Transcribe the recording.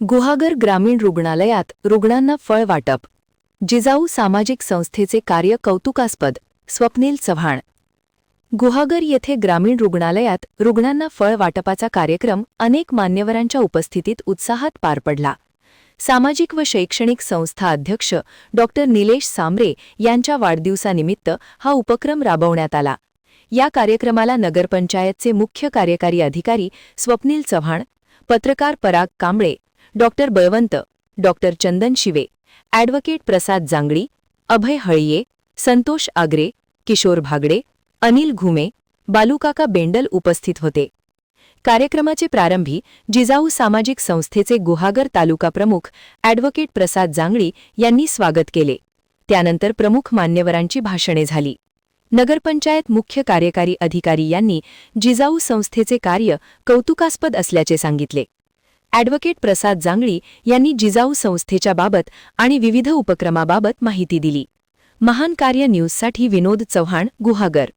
गुहागर ग्रामीण रुग्णालयात रुग्णांना फळ वाटप. जिजाऊ सामाजिक संस्थेचे कार्य कौतुकास्पद. स्वप्नील चव्हाण. गुहागर येथे ग्रामीण रुग्णालयात रुग्णांना फळ वाटपाचा कार्यक्रम अनेक मान्यवरांच्या उपस्थितीत उत्साहात पार पडला. सामाजिक व शैक्षणिक संस्था अध्यक्ष डॉ. निलेश सांबरे यांच्या वाढदिवसानिमित्त हा उपक्रम राबवण्यात आला. या कार्यक्रमाला नगरपंचायतचे मुख्य कार्यकारी अधिकारी स्वप्नील चव्हाण, पत्रकार पराग कांबळे, डॉ. बळवंत, डॉ. चंदन शिवे, ॲडव्होकेट प्रसाद जांगडी, अभय हळिये, संतोष आगरे, किशोर भागडे, अनिल घुमे, बालूकाका बेंडल उपस्थित होते. कार्यक्रमाचे प्रारंभी जिजाऊ सामाजिक संस्थेचे गुहागर तालुका प्रमुख ॲडव्होकेट प्रसाद जांगडी यांनी स्वागत केले. त्यानंतर प्रमुख मान्यवरांची भाषणे झाली. नगरपंचायत मुख्य कार्यकारी अधिकारी यांनी जिजाऊ संस्थेचे कार्य कौतुकास्पद असल्याचे सांगितले. ॲडव्होकेट प्रसाद जांगडी यांनी जिजाऊ संस्थेच्या बाबत आणि विविध उपक्रमाबाबत माहिती दिली. महान कार्य न्यूजसाठी विनोद चव्हाण, गुहागर.